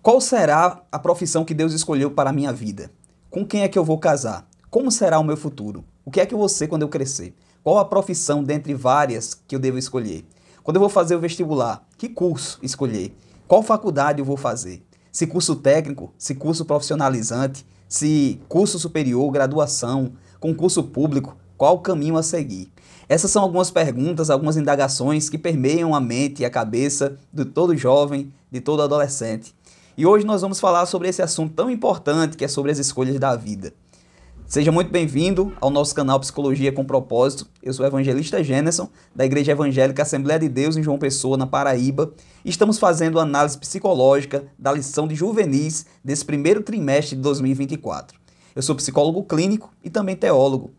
Qual será a profissão que Deus escolheu para a minha vida? Com quem é que eu vou casar? Como será o meu futuro? O que é que eu vou ser quando eu crescer? Qual a profissão dentre várias que eu devo escolher? Quando eu vou fazer o vestibular, que curso escolher? Qual faculdade eu vou fazer? Se curso técnico, se curso profissionalizante, se curso superior, graduação, concurso público, qual o caminho a seguir? Essas são algumas perguntas, algumas indagações que permeiam a mente e a cabeça de todo jovem, de todo adolescente. E hoje nós vamos falar sobre esse assunto tão importante que é sobre as escolhas da vida. Seja muito bem-vindo ao nosso canal Psicologia com Propósito. Eu sou o evangelista Gêneson, da Igreja Evangélica Assembleia de Deus em João Pessoa, na Paraíba. E estamos fazendo análise psicológica da lição de juvenis desse primeiro trimestre de 2024. Eu sou psicólogo clínico e também teólogo.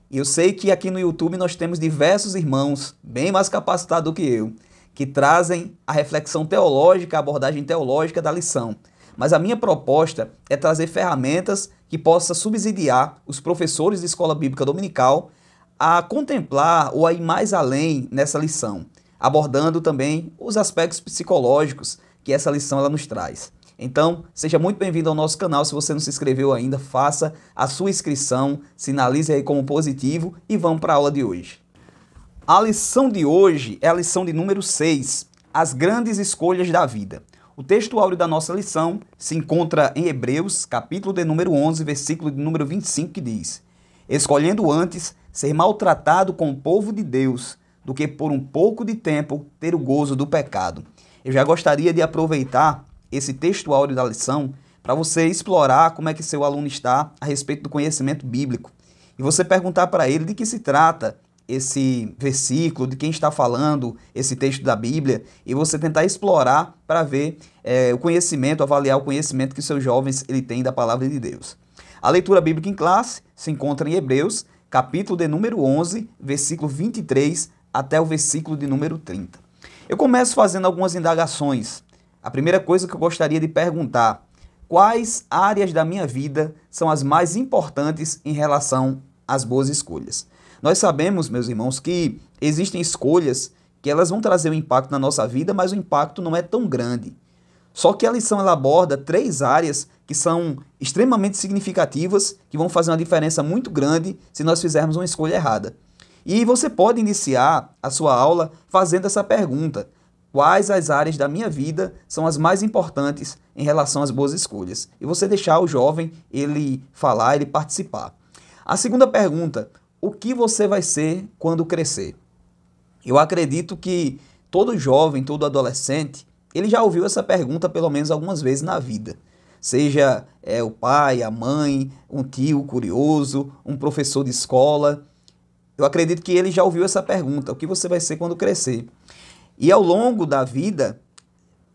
E eu sei que aqui no YouTube nós temos diversos irmãos, bem mais capacitados do que eu, que trazem a reflexão teológica, a abordagem teológica da lição. Mas a minha proposta é trazer ferramentas que possam subsidiar os professores de escola bíblica dominical a contemplar ou a ir mais além nessa lição, abordando também os aspectos psicológicos que essa lição ela nos traz. Então, seja muito bem-vindo ao nosso canal. Se você não se inscreveu ainda, faça a sua inscrição, sinalize aí como positivo e vamos para a aula de hoje. A lição de hoje é a lição de número 6, as grandes escolhas da vida. O texto áureo da nossa lição se encontra em Hebreus, capítulo de número 11, versículo de número 25, que diz: escolhendo antes ser maltratado com o povo de Deus, do que por um pouco de tempo ter o gozo do pecado. Eu já gostaria de aproveitar esse texto áureo da lição para você explorar como é que seu aluno está a respeito do conhecimento bíblico. E você perguntar para ele de que se trata esse versículo, de quem está falando esse texto da Bíblia, e você tentar explorar para ver o conhecimento, avaliar o conhecimento que seus jovens ele tem da palavra de Deus. A leitura bíblica em classe se encontra em Hebreus, capítulo de número 11, versículo 23 até o versículo de número 30. Eu começo fazendo algumas indagações. A primeira coisa que eu gostaria de perguntar: quais áreas da minha vida são as mais importantes em relação às boas escolhas? Nós sabemos, meus irmãos, que existem escolhas que elas vão trazer um impacto na nossa vida, mas o impacto não é tão grande. Só que a lição ela aborda 3 áreas que são extremamente significativas, que vão fazer uma diferença muito grande se nós fizermos uma escolha errada. E você pode iniciar a sua aula fazendo essa pergunta: quais as áreas da minha vida são as mais importantes em relação às boas escolhas? E você deixar o jovem ele falar, ele participar. A segunda pergunta: o que você vai ser quando crescer? Eu acredito que todo jovem, todo adolescente, ele já ouviu essa pergunta pelo menos algumas vezes na vida. Seja o pai, a mãe, um tio curioso, um professor de escola. Eu acredito que ele já ouviu essa pergunta: o que você vai ser quando crescer? E ao longo da vida,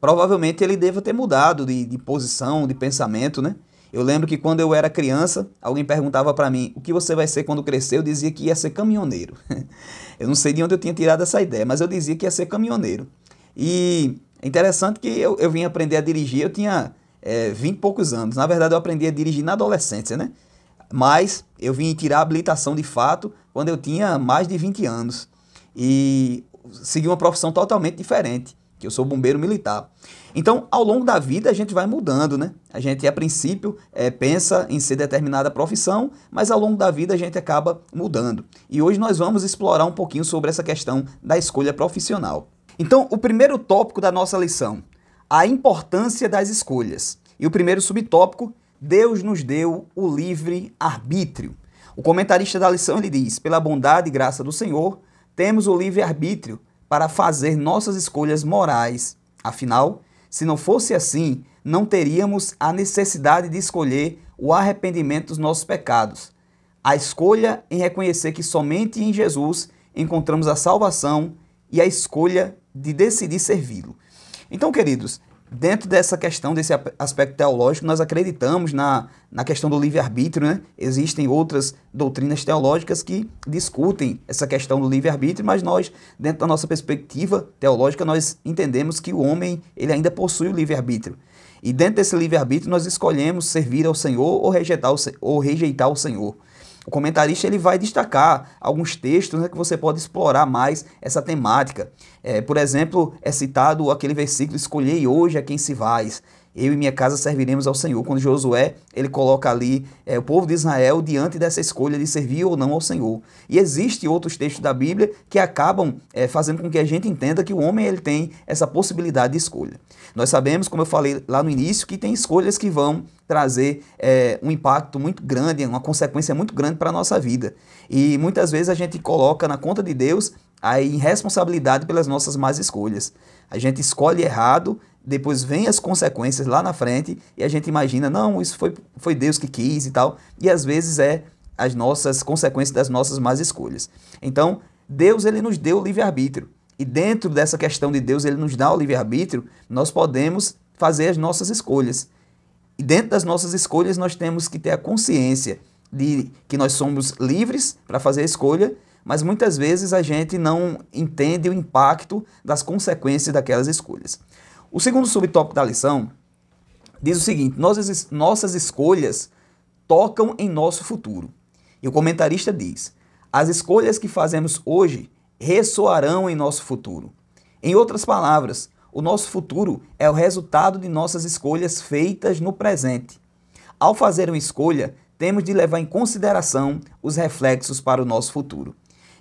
provavelmente ele deva ter mudado de posição, de pensamento, né? Eu lembro que quando eu era criança, alguém perguntava para mim: o que você vai ser quando crescer? Eu dizia que ia ser caminhoneiro. Eu não sei de onde eu tinha tirado essa ideia, mas eu dizia que ia ser caminhoneiro. E é interessante que eu vim aprender a dirigir, eu tinha 20 e poucos anos. Na verdade, eu aprendi a dirigir na adolescência, né? Mas eu vim tirar a habilitação de fato quando eu tinha mais de 20 anos. E segui uma profissão totalmente diferente, que eu sou bombeiro militar. Então, ao longo da vida, a gente vai mudando, né? A gente, a princípio, pensa em ser determinada profissão, mas ao longo da vida a gente acaba mudando. E hoje nós vamos explorar um pouquinho sobre essa questão da escolha profissional. Então, o primeiro tópico da nossa lição: a importância das escolhas. E o primeiro subtópico: Deus nos deu o livre arbítrio. O comentarista da lição ele diz: pela bondade e graça do Senhor, temos o livre arbítrio para fazer nossas escolhas morais. Afinal, se não fosse assim, não teríamos a necessidade de escolher o arrependimento dos nossos pecados. A escolha em reconhecer que somente em Jesus encontramos a salvação e a escolha de decidir servi-lo. Então, queridos, dentro dessa questão, desse aspecto teológico, nós acreditamos na questão do livre-arbítrio, né? Existem outras doutrinas teológicas que discutem essa questão do livre-arbítrio, mas nós, dentro da nossa perspectiva teológica, nós entendemos que o homem ele ainda possui o livre-arbítrio. E dentro desse livre-arbítrio nós escolhemos servir ao Senhor ou rejeitar o Senhor. O comentarista ele vai destacar alguns textos, né, que você pode explorar mais essa temática. Por exemplo, é citado aquele versículo: escolhei hoje a quem se vais. Eu e minha casa serviremos ao Senhor. Quando Josué, ele coloca ali o povo de Israel diante dessa escolha de servir ou não ao Senhor. E existem outros textos da Bíblia que acabam fazendo com que a gente entenda que o homem ele tem essa possibilidade de escolha. Nós sabemos, como eu falei lá no início, que tem escolhas que vão trazer um impacto muito grande, uma consequência muito grande para a nossa vida. E muitas vezes a gente coloca na conta de Deus a irresponsabilidade pelas nossas más escolhas. A gente escolhe errado, depois vem as consequências lá na frente e a gente imagina, não, isso foi Deus que quis e tal. E às vezes as nossas consequências das nossas más escolhas. Então, Deus ele nos deu o livre-arbítrio. E dentro dessa questão de Deus, ele nos dá o livre-arbítrio, nós podemos fazer as nossas escolhas. E dentro das nossas escolhas, nós temos que ter a consciência de que nós somos livres para fazer a escolha, mas muitas vezes a gente não entende o impacto das consequências daquelas escolhas. O segundo subtópico da lição diz o seguinte: nossas escolhas tocam em nosso futuro. E o comentarista diz: as escolhas que fazemos hoje ressoarão em nosso futuro. Em outras palavras, o nosso futuro é o resultado de nossas escolhas feitas no presente. Ao fazer uma escolha, temos de levar em consideração os reflexos para o nosso futuro.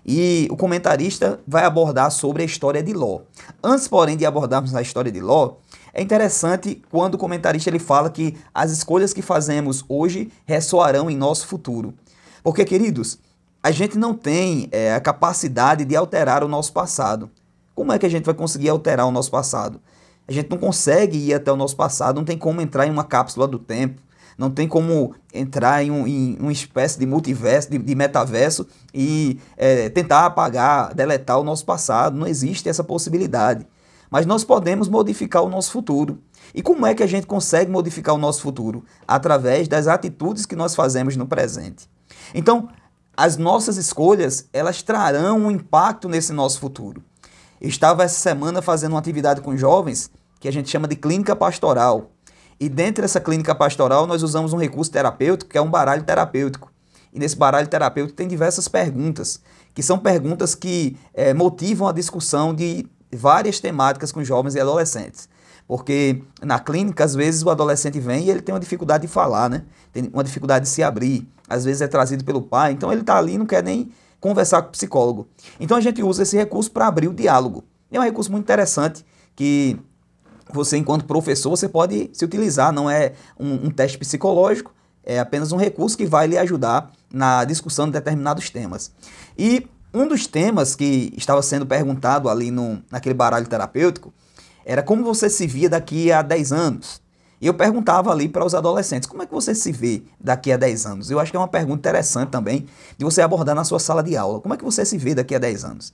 E o comentarista vai abordar sobre a história de Ló. Antes, porém, de abordarmos a história de Ló, é interessante quando o comentarista ele fala que as escolhas que fazemos hoje ressoarão em nosso futuro. Porque, queridos, a gente não tem a capacidade de alterar o nosso passado. Como é que a gente vai conseguir alterar o nosso passado? A gente não consegue ir até o nosso passado, não tem como entrar em uma cápsula do tempo. Não tem como entrar em uma espécie de multiverso, de metaverso e tentar apagar, deletar o nosso passado. Não existe essa possibilidade. Mas nós podemos modificar o nosso futuro. E como é que a gente consegue modificar o nosso futuro? Através das atitudes que nós fazemos no presente. Então, as nossas escolhas, elas trarão um impacto nesse nosso futuro. Eu estava essa semana fazendo uma atividade com jovens que a gente chama de clínica pastoral. E dentro dessa clínica pastoral, nós usamos um recurso terapêutico, que é um baralho terapêutico. E nesse baralho terapêutico tem diversas perguntas, que são perguntas que motivam a discussão de várias temáticas com jovens e adolescentes. Porque na clínica, às vezes, o adolescente vem e ele tem uma dificuldade de falar, né? Tem uma dificuldade de se abrir. Às vezes é trazido pelo pai, então ele está ali e não quer nem conversar com o psicólogo. Então a gente usa esse recurso para abrir o diálogo. É um recurso muito interessante que você, enquanto professor, você pode se utilizar, não é um teste psicológico, é apenas um recurso que vai lhe ajudar na discussão de determinados temas. E um dos temas que estava sendo perguntado ali naquele baralho terapêutico era como você se via daqui a 10 anos. E eu perguntava ali para os adolescentes, como é que você se vê daqui a 10 anos? Eu acho que é uma pergunta interessante também de você abordar na sua sala de aula. Como é que você se vê daqui a 10 anos?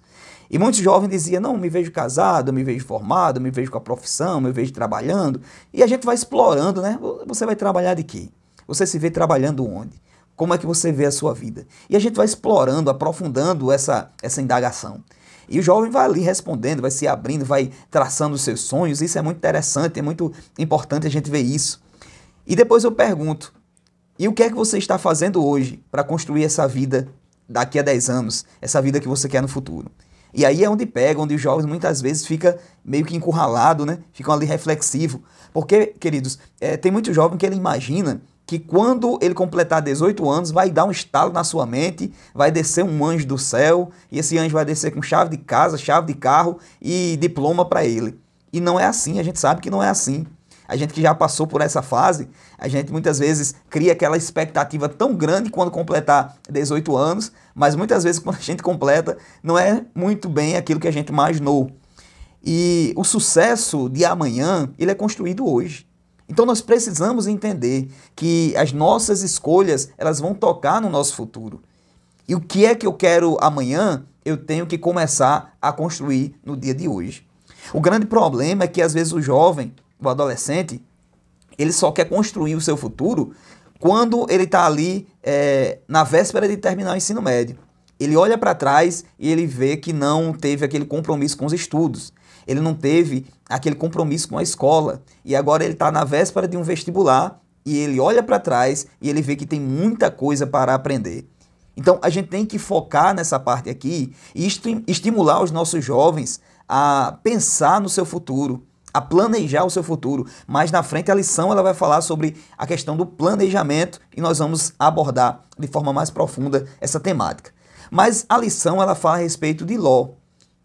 E muitos jovens diziam, não, me vejo casado, me vejo formado, me vejo com a profissão, me vejo trabalhando. E a gente vai explorando, né? Você vai trabalhar de quê? Você se vê trabalhando onde? Como é que você vê a sua vida? E a gente vai explorando, aprofundando essa indagação. E o jovem vai ali respondendo, vai se abrindo, vai traçando os seus sonhos. Isso é muito interessante, é muito importante a gente ver isso. E depois eu pergunto, e o que é que você está fazendo hoje para construir essa vida daqui a 10 anos? Essa vida que você quer no futuro? E aí é onde pega, onde os jovens muitas vezes ficam meio que encurralados, né? Ficam ali reflexivos. Porque, queridos, tem muito jovem que ele imagina que quando ele completar 18 anos vai dar um estalo na sua mente, vai descer um anjo do céu, e esse anjo vai descer com chave de casa, chave de carro e diploma para ele. E não é assim, a gente sabe que não é assim. A gente que já passou por essa fase, a gente muitas vezes cria aquela expectativa tão grande quando completar 18 anos, mas muitas vezes quando a gente completa, não é muito bem aquilo que a gente imaginou. E o sucesso de amanhã, ele é construído hoje. Então nós precisamos entender que as nossas escolhas, elas vão tocar no nosso futuro. E o que é que eu quero amanhã, eu tenho que começar a construir no dia de hoje. O grande problema é que às vezes o jovem, o adolescente, ele só quer construir o seu futuro quando ele está ali na véspera de terminar o ensino médio. Ele olha para trás e ele vê que não teve aquele compromisso com os estudos. Ele não teve aquele compromisso com a escola. E agora ele está na véspera de um vestibular e ele olha para trás e ele vê que tem muita coisa para aprender. Então a gente tem que focar nessa parte aqui e estimular os nossos jovens a pensar no seu futuro, a planejar o seu futuro. Mais na frente a lição ela vai falar sobre a questão do planejamento e nós vamos abordar de forma mais profunda essa temática. Mas a lição ela fala a respeito de Ló.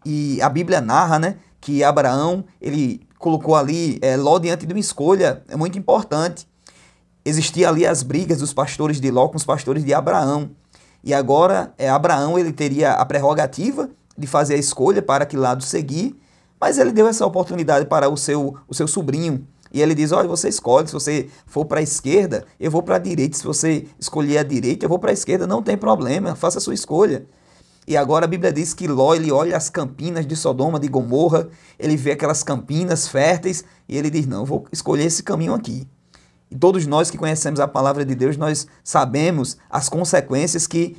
E a Bíblia narra, né, que Abraão ele colocou ali Ló diante de uma escolha muito importante. Existia ali as brigas dos pastores de Ló com os pastores de Abraão. E agora Abraão ele teria a prerrogativa de fazer a escolha para que lado seguir, mas ele deu essa oportunidade para o seu sobrinho. E ele diz, olha, você escolhe, se você for para a esquerda, eu vou para a direita. Se você escolher a direita, eu vou para a esquerda, não tem problema, faça a sua escolha. E agora a Bíblia diz que Ló, ele olha as campinas de Sodoma, de Gomorra, ele vê aquelas campinas férteis e ele diz, não, eu vou escolher esse caminho aqui. E todos nós que conhecemos a palavra de Deus, nós sabemos as consequências que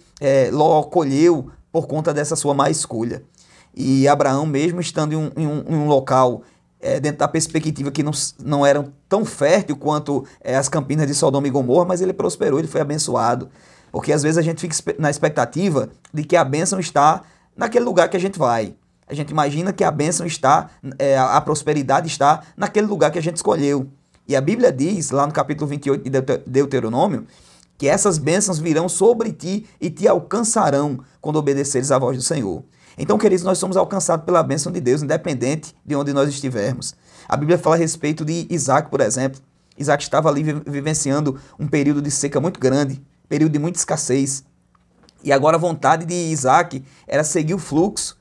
Ló colheu por conta dessa sua má escolha. E Abraão, mesmo estando em um local dentro da perspectiva que não eram tão fértil quanto as campinas de Sodoma e Gomorra, mas ele prosperou, ele foi abençoado. Porque às vezes a gente fica na expectativa de que a bênção está naquele lugar que a gente vai. A gente imagina que a bênção está, a prosperidade está naquele lugar que a gente escolheu. E a Bíblia diz, lá no capítulo 28 de Deuteronômio, que essas bênçãos virão sobre ti e te alcançarão quando obedeceres à voz do Senhor. Então, queridos, nós somos alcançados pela bênção de Deus, independente de onde nós estivermos. A Bíblia fala a respeito de Isaac, por exemplo. Isaac estava ali vivenciando um período de seca muito grande, período de muita escassez. E agora a vontade de Isaac era seguir o fluxo.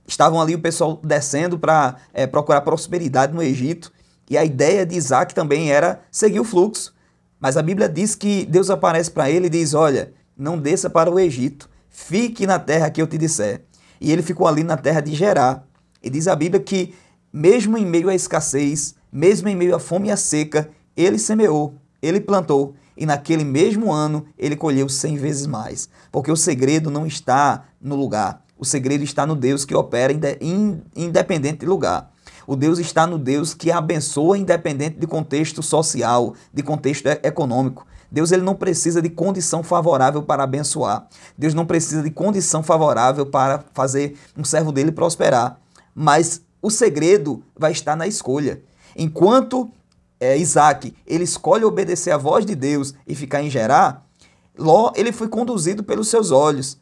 Estavam ali o pessoal descendo para procurar prosperidade no Egito. E a ideia de Isaac também era seguir o fluxo. Mas a Bíblia diz que Deus aparece para ele e diz, olha, não desça para o Egito, fique na terra que eu te disser. E ele ficou ali na terra de Gerar. E diz a Bíblia que, mesmo em meio à escassez, mesmo em meio à fome e à seca, ele semeou, ele plantou. E naquele mesmo ano, ele colheu 100 vezes mais. Porque o segredo não está no lugar. O segredo está no Deus que opera independente de lugar. O Deus está no Deus que abençoa independente de contexto social, de contexto econômico. Deus ele não precisa de condição favorável para abençoar. Deus não precisa de condição favorável para fazer um servo dele prosperar. Mas o segredo vai estar na escolha. Enquanto Isaac ele escolhe obedecer à voz de Deus e ficar em Gerar, Ló ele foi conduzido pelos seus olhos.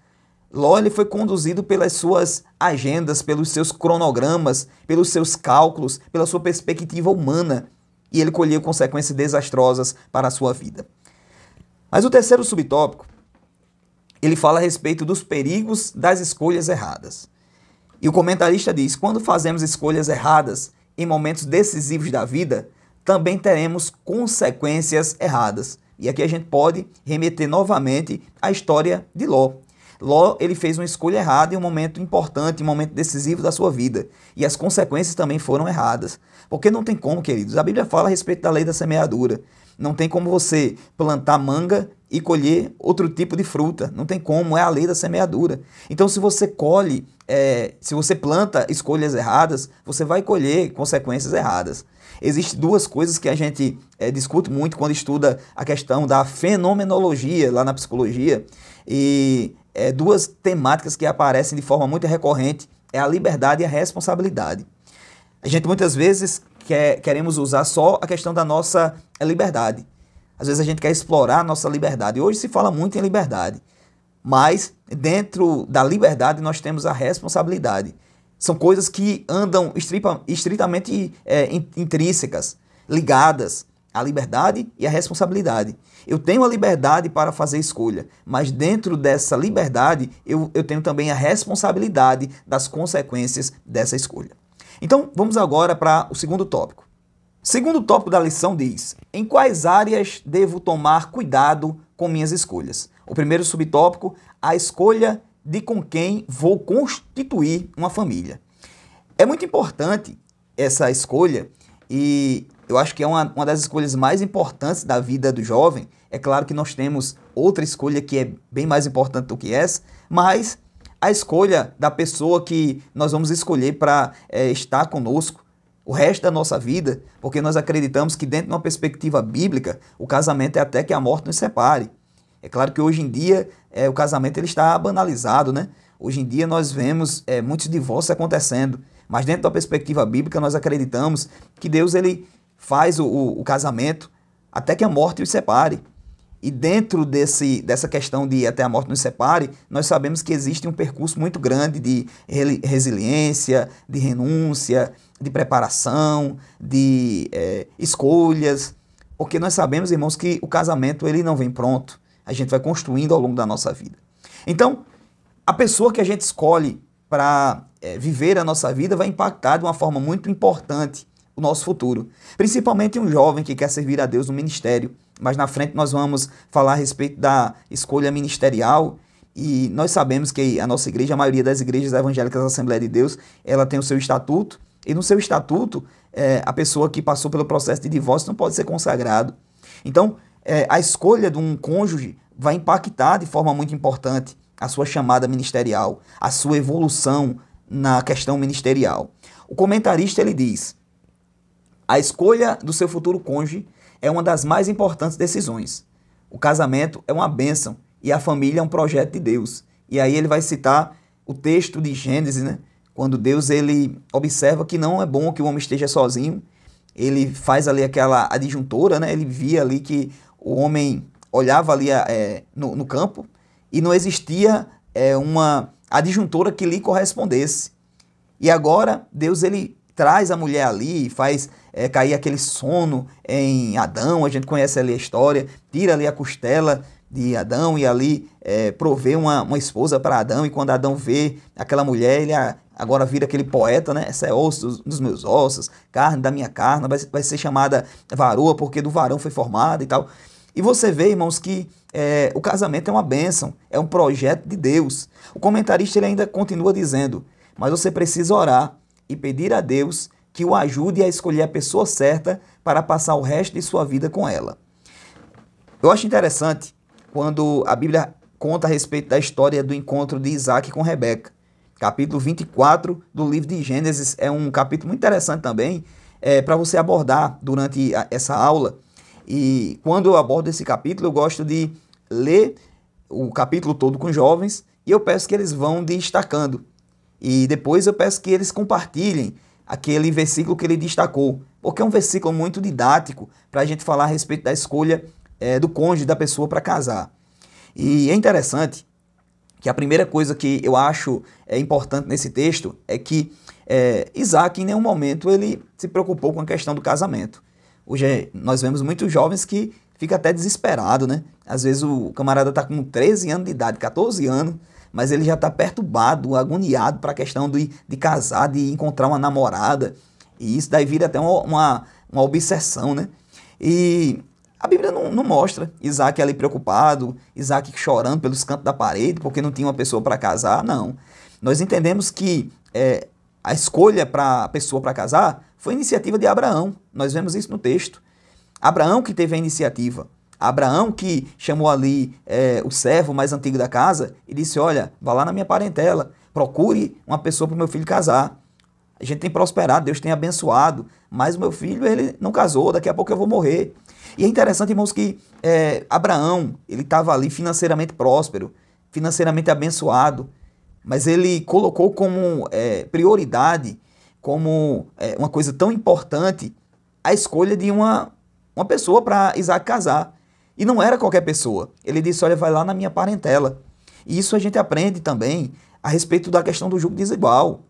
Ló ele foi conduzido pelas suas agendas, pelos seus cronogramas, pelos seus cálculos, pela sua perspectiva humana. E ele colheu consequências desastrosas para a sua vida. Mas o terceiro subtópico, ele fala a respeito dos perigos das escolhas erradas. E o comentarista diz, quando fazemos escolhas erradas em momentos decisivos da vida, também teremos consequências erradas. E aqui a gente pode remeter novamente à história de Ló. Ló, ele fez uma escolha errada em um momento importante, um momento decisivo da sua vida. E as consequências também foram erradas. Porque não tem como, queridos. A Bíblia fala a respeito da lei da semeadura. Não tem como você plantar manga e colher outro tipo de fruta. Não tem como, é a lei da semeadura. Então, se você se você planta escolhas erradas, você vai colher consequências erradas. Existem duas coisas que a gente discute muito quando estuda a questão da fenomenologia lá na psicologia. E duas temáticas que aparecem de forma muito recorrente é a liberdade e a responsabilidade. A gente muitas vezes queremos usar só a questão da nossa liberdade. Às vezes a gente quer explorar a nossa liberdade. Hoje se fala muito em liberdade, mas dentro da liberdade nós temos a responsabilidade. São coisas que andam estritamente intrínsecas, ligadas à liberdade e à responsabilidade. Eu tenho a liberdade para fazer escolha, mas dentro dessa liberdade eu tenho também a responsabilidade das consequências dessa escolha. Então, vamos agora para o segundo tópico. O segundo tópico da lição diz, em quais áreas devo tomar cuidado com minhas escolhas? O primeiro subtópico, a escolha de com quem vou constituir uma família. É muito importante essa escolha e eu acho que é uma das escolhas mais importantes da vida do jovem. É claro que nós temos outra escolha que é bem mais importante do que essa, mas a escolha da pessoa que nós vamos escolher para estar conosco o resto da nossa vida, porque nós acreditamos que dentro de uma perspectiva bíblica, o casamento é até que a morte nos separe. É claro que hoje em dia o casamento ele está banalizado, né? Hoje em dia nós vemos muitos divórcios acontecendo, Mas dentro da perspectiva bíblica, nós acreditamos que Deus ele faz o casamento até que a morte os separe. E dentro dessa questão de até a morte nos separe, nós sabemos que existe um percurso muito grande de resiliência, de renúncia, de preparação, de escolhas, porque nós sabemos, irmãos, que o casamento ele não vem pronto, a gente vai construindo ao longo da nossa vida. Então, a pessoa que a gente escolhe para viver a nossa vida vai impactar de uma forma muito importante o nosso futuro, principalmente um jovem que quer servir a Deus no ministério. Mas na frente nós vamos falar a respeito da escolha ministerial e nós sabemos que a nossa igreja, a maioria das igrejas evangélicas da Assembleia de Deus, ela tem o seu estatuto e no seu estatuto a pessoa que passou pelo processo de divórcio não pode ser consagrado. Então a escolha de um cônjuge vai impactar de forma muito importante a sua chamada ministerial, a sua evolução na questão ministerial. O comentarista ele diz: a escolha do seu futuro cônjuge é uma das mais importantes decisões. O casamento é uma bênção e a família é um projeto de Deus. E aí ele vai citar o texto de Gênesis, né? Quando Deus ele observa que não é bom que o homem esteja sozinho, ele faz ali aquela adjuntora, né? Ele via ali que o homem olhava ali no campo e não existia uma adjuntora que lhe correspondesse. E agora Deus ele traz a mulher ali e faz cair aquele sono em Adão, a gente conhece ali a história, tira ali a costela de Adão e ali provê uma esposa para Adão, e quando Adão vê aquela mulher, ele agora vira aquele poeta, né? Essa é osso dos meus ossos, carne da minha carne, vai ser chamada varoa porque do varão foi formada e tal. E você vê, irmãos, que o casamento é uma bênção, é um projeto de Deus. O comentarista ele ainda continua dizendo: mas você precisa orar e pedir a Deus que o ajude a escolher a pessoa certa para passar o resto de sua vida com ela. Eu acho interessante quando a Bíblia conta a respeito da história do encontro de Isaac com Rebeca. Capítulo 24 do livro de Gênesis é um capítulo muito interessante também para você abordar durante essa aula. E quando eu abordo esse capítulo, eu gosto de ler o capítulo todo com jovens e eu peço que eles vão destacando. E depois eu peço que eles compartilhem aquele versículo que ele destacou, porque é um versículo muito didático para a gente falar a respeito da escolha do cônjuge, da pessoa para casar. E é interessante que a primeira coisa que eu acho importante nesse texto é que Isaac em nenhum momento ele se preocupou com a questão do casamento. Hoje nós vemos muitos jovens que ficam até desesperados, né? Às vezes o camarada está com 13 anos de idade, 14 anos, mas ele já está perturbado, agoniado para a questão de casar, de encontrar uma namorada. E isso daí vira até uma obsessão, né? E a Bíblia não mostra Isaac ali preocupado, Isaac chorando pelos cantos da parede porque não tinha uma pessoa para casar, não. Nós entendemos que a escolha para a pessoa para casar foi iniciativa de Abraão. Nós vemos isso no texto. Abraão que teve a iniciativa. Abraão que chamou ali o servo mais antigo da casa e disse: olha, vá lá na minha parentela, procure uma pessoa para o meu filho casar. A gente tem prosperado, Deus tem abençoado, mas o meu filho ele não casou, daqui a pouco eu vou morrer. E é interessante, irmãos, que Abraão ele estava ali financeiramente próspero, financeiramente abençoado, mas ele colocou como prioridade, como uma coisa tão importante, a escolha de uma pessoa para Isaac casar. E não era qualquer pessoa. Ele disse: olha, vai lá na minha parentela. E isso a gente aprende também a respeito da questão do jugo desigual.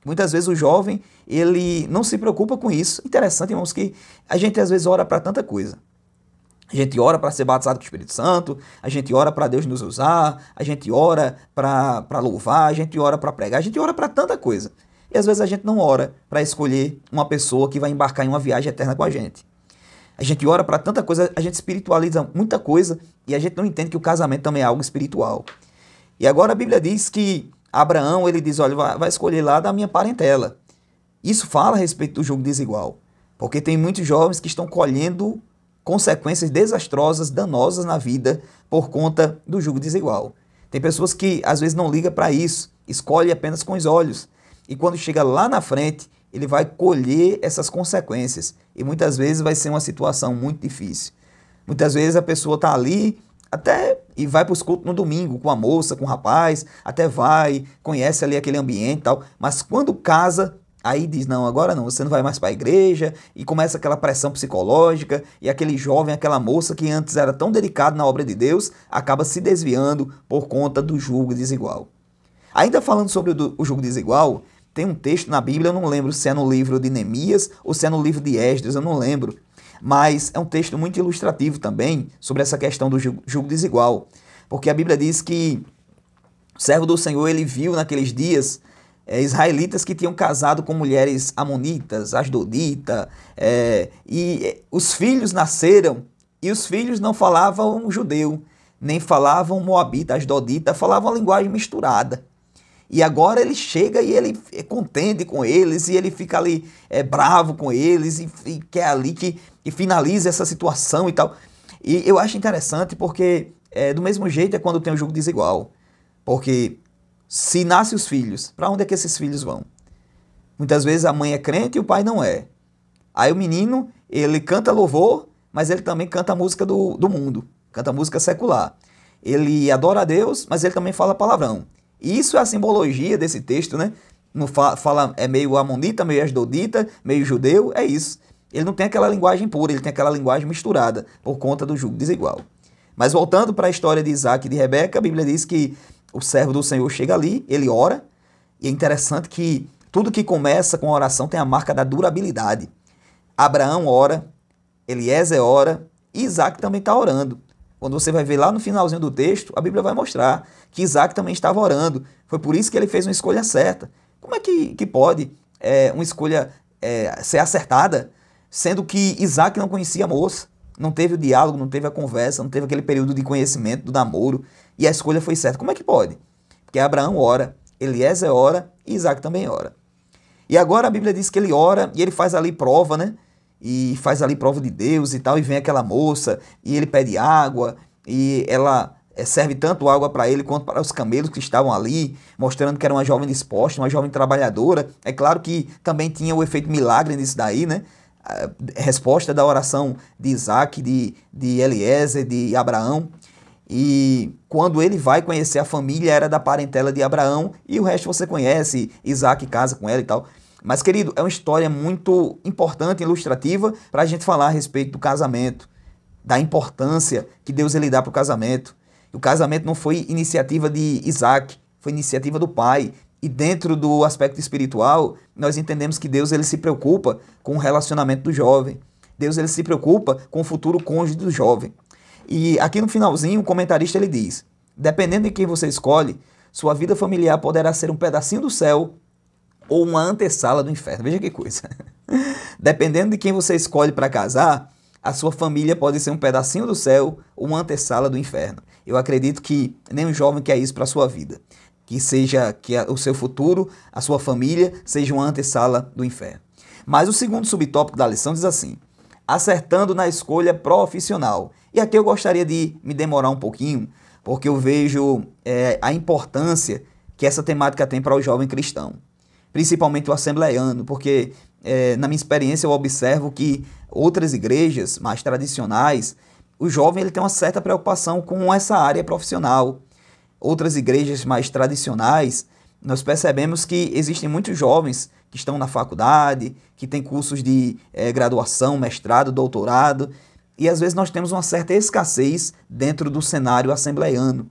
Muitas vezes o jovem, ele não se preocupa com isso. Interessante, irmãos, que a gente às vezes ora para tanta coisa. A gente ora para ser batizado com o Espírito Santo, a gente ora para Deus nos usar, a gente ora para louvar, a gente ora para pregar, a gente ora para tanta coisa. E às vezes a gente não ora para escolher uma pessoa que vai embarcar em uma viagem eterna com a gente. A gente ora para tanta coisa, a gente espiritualiza muita coisa e a gente não entende que o casamento também é algo espiritual. E agora a Bíblia diz que Abraão, ele diz: olha, vai escolher lá da minha parentela. Isso fala a respeito do jugo desigual, porque tem muitos jovens que estão colhendo consequências desastrosas, danosas na vida por conta do jugo desigual. Tem pessoas que às vezes não ligam para isso, escolhe apenas com os olhos. E quando chega lá na frente, ele vai colher essas consequências. E muitas vezes vai ser uma situação muito difícil. Muitas vezes a pessoa está ali e vai para os cultos no domingo com a moça, com o rapaz, até vai, conhece ali aquele ambiente e tal. Mas quando casa, Aí diz, não, agora não, você não vai mais para a igreja, e começa aquela pressão psicológica, e aquele jovem, aquela moça que antes era tão dedicado na obra de Deus, acaba se desviando por conta do jugo desigual. Ainda falando sobre o jugo desigual, tem um texto na Bíblia, eu não lembro se é no livro de Neemias ou se é no livro de Esdras, eu não lembro, mas é um texto muito ilustrativo também sobre essa questão do jugo desigual, porque a Bíblia diz que o servo do Senhor, ele viu naqueles dias israelitas que tinham casado com mulheres amonitas, asdodita, e os filhos nasceram, e os filhos não falavam judeu, nem falavam moabita, asdodita, falavam a linguagem misturada. E agora ele chega e ele contende com eles, e ele fica ali bravo com eles, e quer ali que finalize essa situação e tal. E eu acho interessante porque, do mesmo jeito, é quando tem o jugo desigual. Porque se nascem os filhos, para onde é que esses filhos vão? Muitas vezes a mãe é crente e o pai não é. Aí o menino, ele canta louvor, mas ele também canta a música do mundo, canta música secular. Ele adora a Deus, mas ele também fala palavrão. E isso é a simbologia desse texto, né? Não fala, é meio amonita, meio asdodita, meio judeu, é isso. Ele não tem aquela linguagem pura, ele tem aquela linguagem misturada, por conta do jugo desigual. Mas voltando para a história de Isaac e de Rebeca, a Bíblia diz que o servo do Senhor chega ali, ele ora, e é interessante que tudo que começa com a oração tem a marca da durabilidade. Abraão ora, Eliezer ora, e Isaac também está orando. Quando você vai ver lá no finalzinho do texto, a Bíblia vai mostrar que Isaac também estava orando. Foi por isso que ele fez uma escolha certa. Como é que pode uma escolha ser acertada, sendo que Isaac não conhecia a moça? Não teve o diálogo, não teve a conversa, não teve aquele período de conhecimento, do namoro, e a escolha foi certa. Como é que pode? Porque Abraão ora, Eliezer ora e Isaac também ora. E agora a Bíblia diz que ele ora e ele faz ali prova, né? E faz ali prova de Deus e tal, e vem aquela moça, e ele pede água, e ela serve tanto água para ele quanto para os camelos que estavam ali, mostrando que era uma jovem disposta, uma jovem trabalhadora. É claro que também tinha o efeito milagre nisso daí, né? A resposta da oração de Isaac, de Eliezer, de Abraão. E quando ele vai conhecer a família, era da parentela de Abraão, e o resto você conhece, Isaac casa com ela e tal. Mas, querido, é uma história muito importante, ilustrativa, para a gente falar a respeito do casamento, da importância que Deus ele dá para o casamento. O casamento não foi iniciativa de Isaac, foi iniciativa do pai. E dentro do aspecto espiritual, nós entendemos que Deus ele se preocupa com o relacionamento do jovem. Deus ele se preocupa com o futuro cônjuge do jovem. E aqui no finalzinho, o comentarista ele diz, dependendo de quem você escolhe, sua vida familiar poderá ser um pedacinho do céu ou uma antessala do inferno. Veja que coisa. Dependendo de quem você escolhe para casar, a sua família pode ser um pedacinho do céu ou uma antessala do inferno. Eu acredito que nenhum jovem quer isso para a sua vida. Que o seu futuro, a sua família, seja uma antessala do inferno. Mas o segundo subtópico da lição diz assim, acertando na escolha profissional. E aqui eu gostaria de me demorar um pouquinho, porque eu vejo a importância que essa temática tem para o jovem cristão. Principalmente o assembleiano, porque na minha experiência eu observo que outras igrejas mais tradicionais, o jovem ele tem uma certa preocupação com essa área profissional. Outras igrejas mais tradicionais, nós percebemos que existem muitos jovens que estão na faculdade, que têm cursos de graduação, mestrado, doutorado, e às vezes nós temos uma certa escassez dentro do cenário assembleiano,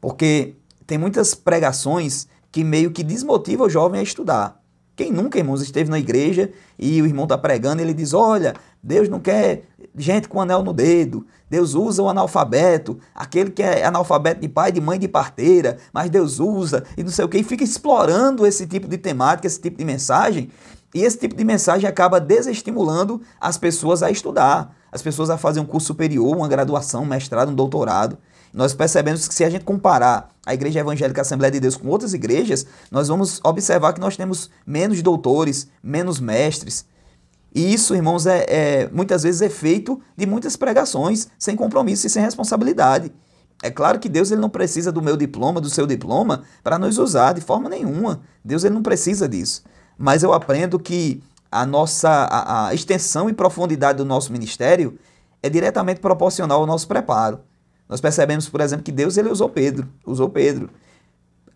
porque tem muitas pregações que meio que desmotiva o jovem a estudar. Quem nunca, irmãos, esteve na igreja e o irmão está pregando e ele diz, olha, Deus não quer gente com anel no dedo, Deus usa o analfabeto, aquele que é analfabeto de pai, de mãe, de parteira, mas Deus usa e não sei o que, e fica explorando esse tipo de temática, esse tipo de mensagem, e esse tipo de mensagem acaba desestimulando as pessoas a estudar, as pessoas a fazer um curso superior, uma graduação, um mestrado, um doutorado. Nós percebemos que se a gente comparar a Igreja Evangélica Assembleia de Deus com outras igrejas, nós vamos observar que nós temos menos doutores, menos mestres. E isso, irmãos, muitas vezes é feito de muitas pregações, sem compromisso e sem responsabilidade. É claro que Deus ele não precisa do meu diploma, do seu diploma, para nos usar de forma nenhuma. Deus ele não precisa disso. Mas eu aprendo que a extensão e profundidade do nosso ministério é diretamente proporcional ao nosso preparo. Nós percebemos, por exemplo, que Deus ele usou Pedro.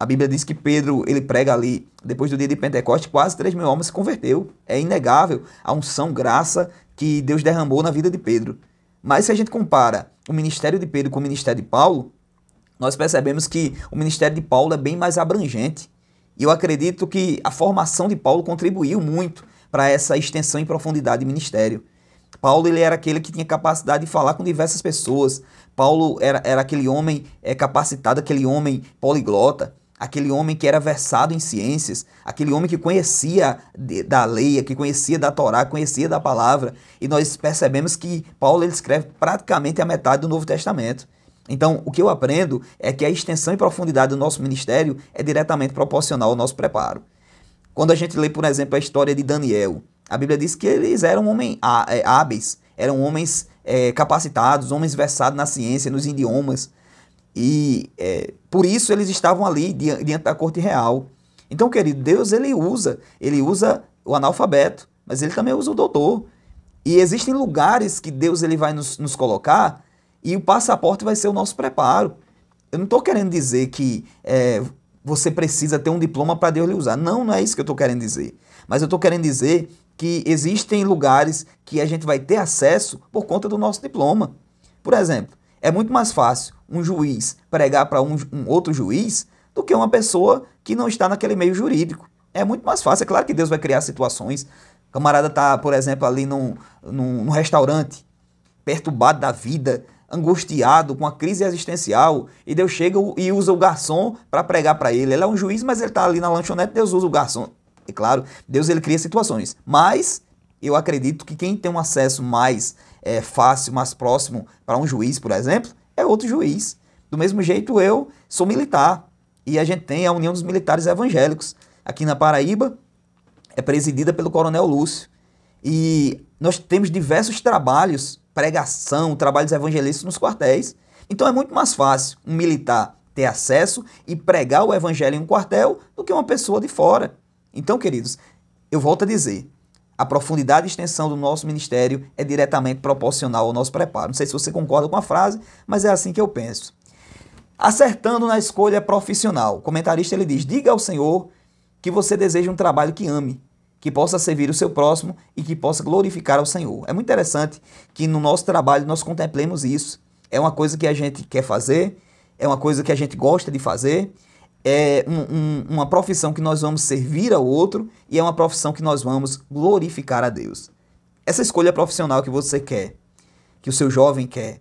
A Bíblia diz que Pedro, ele prega ali, depois do dia de Pentecostes, quase 3.000 almas se converteu. É inegável a unção, graça que Deus derramou na vida de Pedro. Mas se a gente compara o ministério de Pedro com o ministério de Paulo, nós percebemos que o ministério de Paulo é bem mais abrangente. E eu acredito que a formação de Paulo contribuiu muito para essa extensão e profundidade de ministério. Paulo, ele era aquele que tinha capacidade de falar com diversas pessoas. Paulo era aquele homem capacitado, aquele homem poliglota, aquele homem que era versado em ciências, aquele homem que conhecia da lei, que conhecia da Torá, conhecia da palavra. E nós percebemos que Paulo, ele escreve praticamente a metade do Novo Testamento. Então, o que eu aprendo é que a extensão e profundidade do nosso ministério é diretamente proporcional ao nosso preparo. Quando a gente lê, por exemplo, a história de Daniel, a Bíblia diz que eles eram homens hábeis, eram homens capacitados, homens versados na ciência, nos idiomas, e por isso eles estavam ali diante da corte real. Então, querido, Deus ele usa o analfabeto, mas ele também usa o doutor. E existem lugares que Deus ele vai nos colocar, e o passaporte vai ser o nosso preparo. Eu não estou querendo dizer que você precisa ter um diploma para Deus lhe usar. Não, não é isso que eu estou querendo dizer. Mas eu estou querendo dizer que existem lugares que a gente vai ter acesso por conta do nosso diploma. Por exemplo, é muito mais fácil um juiz pregar para um outro juiz do que uma pessoa que não está naquele meio jurídico. É muito mais fácil. É claro que Deus vai criar situações. O camarada está, por exemplo, ali num restaurante, perturbado da vida, angustiado, com uma crise existencial, e Deus chega e usa o garçom para pregar para ele. Ele é um juiz, mas ele está ali na lanchonete, Deus usa o garçom. E claro, Deus ele cria situações. Mas eu acredito que quem tem um acesso mais fácil, mais próximo para um juiz, por exemplo, é outro juiz. Do mesmo jeito, eu sou militar, e a gente tem a União dos Militares Evangélicos. Aqui na Paraíba, é presidida pelo Coronel Lúcio. E nós temos diversos trabalhos, pregação, trabalhos evangelísticos nos quartéis. Então é muito mais fácil um militar ter acesso e pregar o evangelho em um quartel do que uma pessoa de fora. Então, queridos, eu volto a dizer, a profundidade e extensão do nosso ministério é diretamente proporcional ao nosso preparo. Não sei se você concorda com a frase, mas é assim que eu penso. Acertando na escolha profissional, o comentarista ele diz, diga ao Senhor que você deseja um trabalho que ame, que possa servir o seu próximo e que possa glorificar ao Senhor. É muito interessante que no nosso trabalho nós contemplemos isso. É uma coisa que a gente quer fazer, é uma coisa que a gente gosta de fazer, é uma profissão que nós vamos servir ao outro e é uma profissão que nós vamos glorificar a Deus. Essa escolha profissional que você quer, que o seu jovem quer,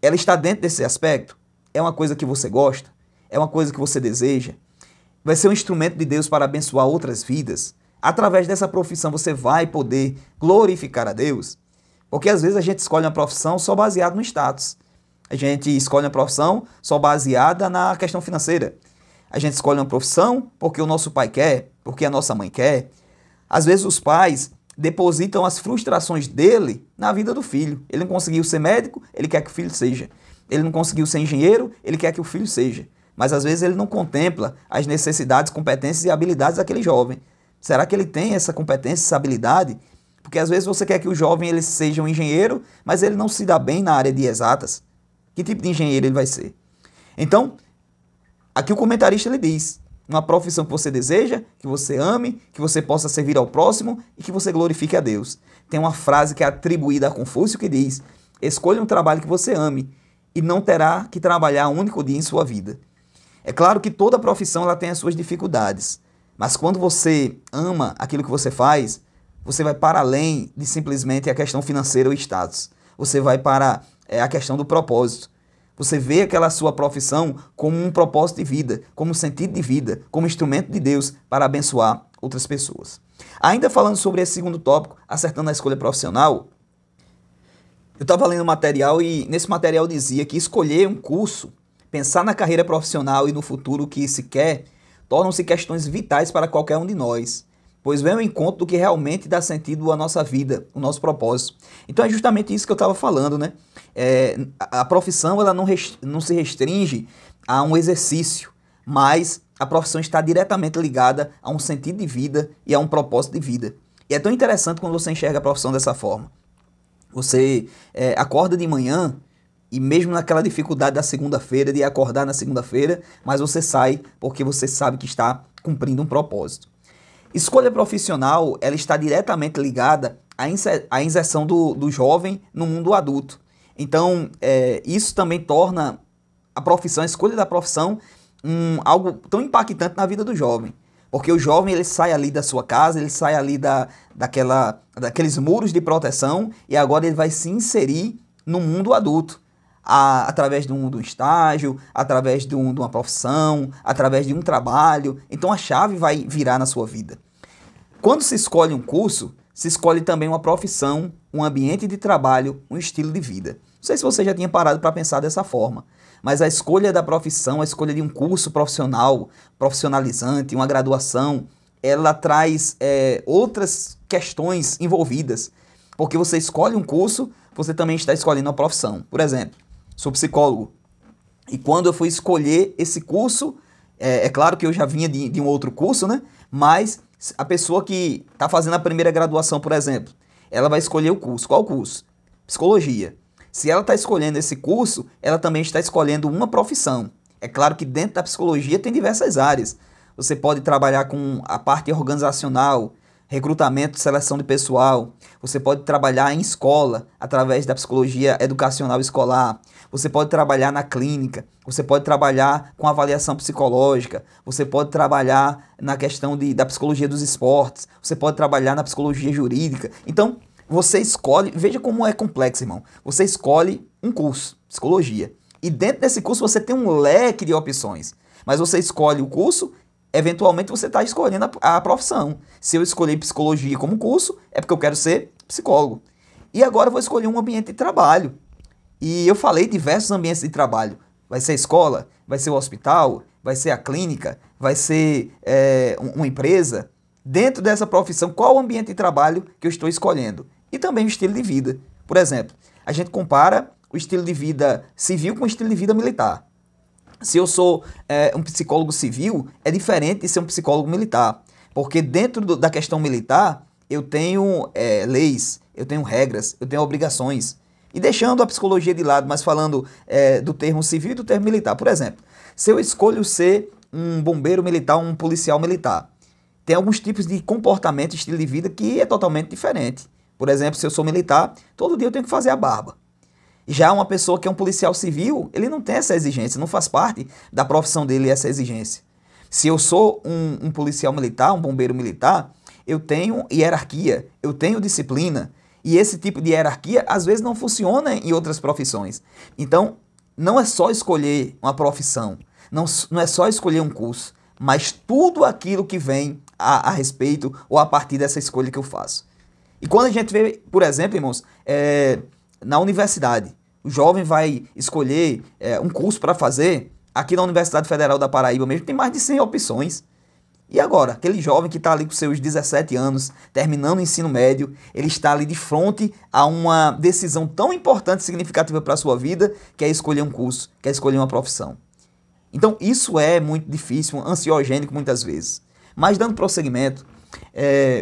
ela está dentro desse aspecto? É uma coisa que você gosta? É uma coisa que você deseja? Vai ser um instrumento de Deus para abençoar outras vidas? Através dessa profissão você vai poder glorificar a Deus? Porque às vezes a gente escolhe uma profissão só baseada no status. A gente escolhe uma profissão só baseada na questão financeira. A gente escolhe uma profissão porque o nosso pai quer, porque a nossa mãe quer. Às vezes os pais depositam as frustrações dele na vida do filho. Ele não conseguiu ser médico, ele quer que o filho seja. Ele não conseguiu ser engenheiro, ele quer que o filho seja. Mas às vezes ele não contempla as necessidades, competências e habilidades daquele jovem. Será que ele tem essa competência, essa habilidade? Porque às vezes você quer que o jovem ele seja um engenheiro, mas ele não se dá bem na área de exatas. Que tipo de engenheiro ele vai ser? Então, aqui o comentarista ele diz, uma profissão que você deseja, que você ame, que você possa servir ao próximo e que você glorifique a Deus. Tem uma frase que é atribuída a Confúcio que diz, escolha um trabalho que você ame e não terá que trabalhar um único dia em sua vida. É claro que toda profissão ela tem as suas dificuldades, mas quando você ama aquilo que você faz, você vai para além de simplesmente a questão financeira ou status. Você vai para a questão do propósito. Você vê aquela sua profissão como um propósito de vida, como um sentido de vida, como instrumento de Deus para abençoar outras pessoas. Ainda falando sobre esse segundo tópico, acertando a escolha profissional, eu estava lendo um material e nesse material dizia que escolher um curso, pensar na carreira profissional e no futuro que se quer, tornam-se questões vitais para qualquer um de nós, pois vem ao encontro do que realmente dá sentido à nossa vida, o nosso propósito. Então é justamente isso que eu estava falando, né? A profissão ela não se restringe a um exercício, mas a profissão está diretamente ligada a um sentido de vida e a um propósito de vida. E é tão interessante quando você enxerga a profissão dessa forma. Você acorda de manhã E mesmo naquela dificuldade da segunda-feira, de acordar na segunda-feira, mas você sai porque você sabe que está cumprindo um propósito. Escolha profissional, ela está diretamente ligada à inserção do jovem no mundo adulto. Então, isso também torna a profissão, a escolha da profissão, algo tão impactante na vida do jovem. Porque o jovem, ele sai ali da sua casa, ele sai ali daqueles muros de proteção e agora ele vai se inserir no mundo adulto. Através de um estágio, através de uma profissão, através de um trabalho. Então a chave vai virar na sua vida. Quando se escolhe um curso, se escolhe também uma profissão, um ambiente de trabalho, um estilo de vida. Não sei se você já tinha parado para pensar dessa forma, mas a escolha da profissão, a escolha de um curso profissional, profissionalizante, uma graduação, ela traz outras questões envolvidas. Porque você escolhe um curso, você também está escolhendo uma profissão. Por exemplo, sou psicólogo. E quando eu fui escolher esse curso, é claro que eu já vinha de um outro curso, né? Mas a pessoa que está fazendo a primeira graduação, por exemplo, ela vai escolher o curso. Qual curso? Psicologia. Se ela está escolhendo esse curso, ela também está escolhendo uma profissão. É claro que dentro da psicologia tem diversas áreas. Você pode trabalhar com a parte organizacional, recrutamento e seleção de pessoal. Você pode trabalhar em escola, através da psicologia educacional escolar. Você pode trabalhar na clínica. Você pode trabalhar com avaliação psicológica. Você pode trabalhar na questão da psicologia dos esportes. Você pode trabalhar na psicologia jurídica. Então, você escolhe, veja como é complexo, irmão. Você escolhe um curso, psicologia. E dentro desse curso você tem um leque de opções. Mas você escolhe o curso, eventualmente você está escolhendo a profissão. Se eu escolhi psicologia como curso, é porque eu quero ser psicólogo. E agora eu vou escolher um ambiente de trabalho. E eu falei diversos ambientes de trabalho. Vai ser a escola, vai ser o hospital, vai ser a clínica, vai ser uma empresa. Dentro dessa profissão, qual o ambiente de trabalho que eu estou escolhendo? E também o estilo de vida. Por exemplo, a gente compara o estilo de vida civil com o estilo de vida militar. Se eu sou um psicólogo civil, é diferente de ser um psicólogo militar. Porque dentro da questão militar, eu tenho leis, eu tenho regras, eu tenho obrigações. E deixando a psicologia de lado, mas falando do termo civil e do termo militar. Por exemplo, se eu escolho ser um bombeiro militar, um policial militar, tem alguns tipos de comportamento, estilo de vida que é totalmente diferente. Por exemplo, se eu sou militar, todo dia eu tenho que fazer a barba. Já uma pessoa que é um policial civil, ele não tem essa exigência, não faz parte da profissão dele essa exigência. Se eu sou um policial militar, um bombeiro militar, eu tenho hierarquia, eu tenho disciplina. E esse tipo de hierarquia, às vezes, não funciona em outras profissões. Então, não é só escolher uma profissão, não é só escolher um curso, mas tudo aquilo que vem a respeito ou a partir dessa escolha que eu faço. E quando a gente vê, por exemplo, irmãos, na universidade, o jovem vai escolher um curso para fazer, aqui na Universidade Federal da Paraíba mesmo, tem mais de 100 opções. E agora, aquele jovem que está ali com seus 17 anos, terminando o ensino médio, ele está ali de frente a uma decisão tão importante e significativa para a sua vida, que é escolher um curso, que é escolher uma profissão. Então, isso é muito difícil, ansiogênico muitas vezes. Mas, dando prosseguimento,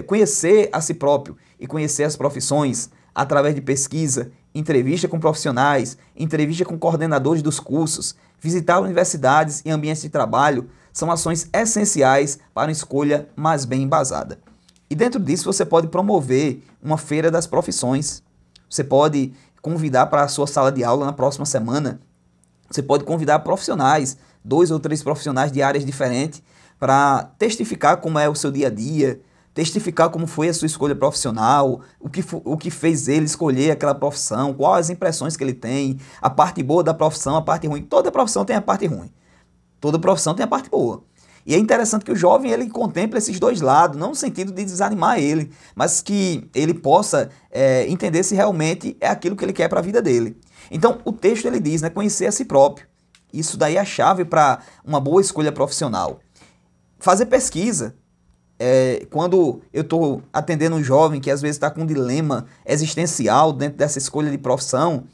conhecer a si próprio e conhecer as profissões através de pesquisa, entrevista com profissionais, entrevista com coordenadores dos cursos, visitar universidades e ambientes de trabalho, são ações essenciais para uma escolha mais bem embasada. E dentro disso você pode promover uma feira das profissões. Você pode convidar para a sua sala de aula na próxima semana. Você pode convidar profissionais, 2 ou 3 profissionais de áreas diferentes, para testificar como é o seu dia a dia, testificar como foi a sua escolha profissional, o que fez ele escolher aquela profissão, quais as impressões que ele tem, a parte boa da profissão, a parte ruim. Toda profissão tem a parte ruim. Toda profissão tem a parte boa. E é interessante que o jovem ele contempla esses dois lados, não no sentido de desanimar ele, mas que ele possa entender se realmente é aquilo que ele quer para a vida dele. Então, o texto ele diz, né, conhecer a si próprio. Isso daí é a chave para uma boa escolha profissional. Fazer pesquisa. Quando eu estou atendendo um jovem que às vezes está com um dilema existencial dentro dessa escolha de profissão,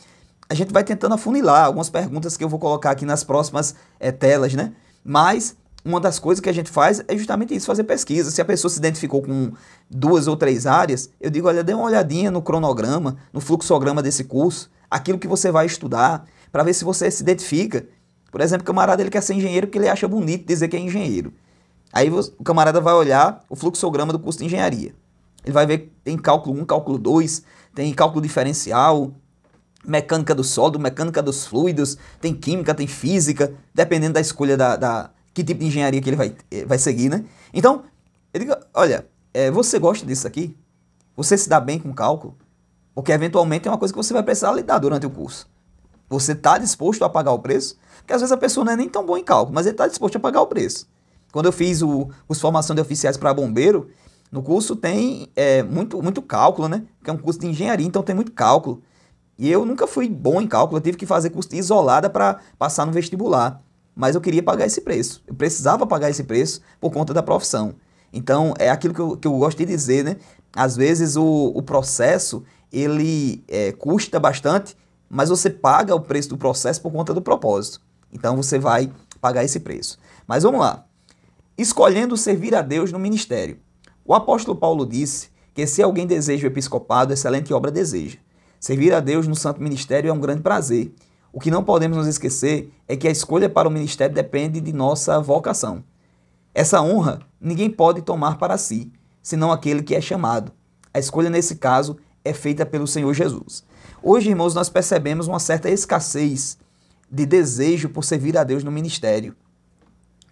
a gente vai tentando afunilar algumas perguntas que eu vou colocar aqui nas próximas telas, né? Mas uma das coisas que a gente faz é justamente isso, fazer pesquisa. Se a pessoa se identificou com 2 ou 3 áreas, eu digo, olha, dê uma olhadinha no cronograma, no fluxograma desse curso, aquilo que você vai estudar, para ver se você se identifica. Por exemplo, o camarada ele quer ser engenheiro porque ele acha bonito dizer que é engenheiro. Aí o camarada vai olhar o fluxograma do curso de engenharia. Ele vai ver que tem cálculo 1, cálculo 2, tem cálculo diferencial, mecânica do sólido, mecânica dos fluidos, tem química, tem física, dependendo da escolha que tipo de engenharia que ele vai seguir, né? Então, ele diga, olha, você gosta disso aqui? Você se dá bem com cálculo? Porque eventualmente é uma coisa que você vai precisar lidar durante o curso. Você está disposto a pagar o preço? Porque às vezes a pessoa não é nem tão boa em cálculo, mas ele está disposto a pagar o preço. Quando eu fiz os formação de oficiais para bombeiro, no curso tem muito cálculo, né? Que é um curso de engenharia, então tem muito cálculo. E eu nunca fui bom em cálculo, eu tive que fazer curso de isolada para passar no vestibular. Mas eu queria pagar esse preço. Eu precisava pagar esse preço por conta da profissão. Então, é aquilo que eu gosto de dizer, né? Às vezes o processo, ele custa bastante, mas você paga o preço do processo por conta do propósito. Então, você vai pagar esse preço. Mas vamos lá. Escolhendo servir a Deus no ministério. O apóstolo Paulo disse que se alguém deseja o episcopado, excelente obra deseja. Servir a Deus no santo ministério é um grande prazer. O que não podemos nos esquecer é que a escolha para o ministério depende de nossa vocação. Essa honra ninguém pode tomar para si, senão aquele que é chamado. A escolha, nesse caso, é feita pelo Senhor Jesus. Hoje, irmãos, nós percebemos uma certa escassez de desejo por servir a Deus no ministério.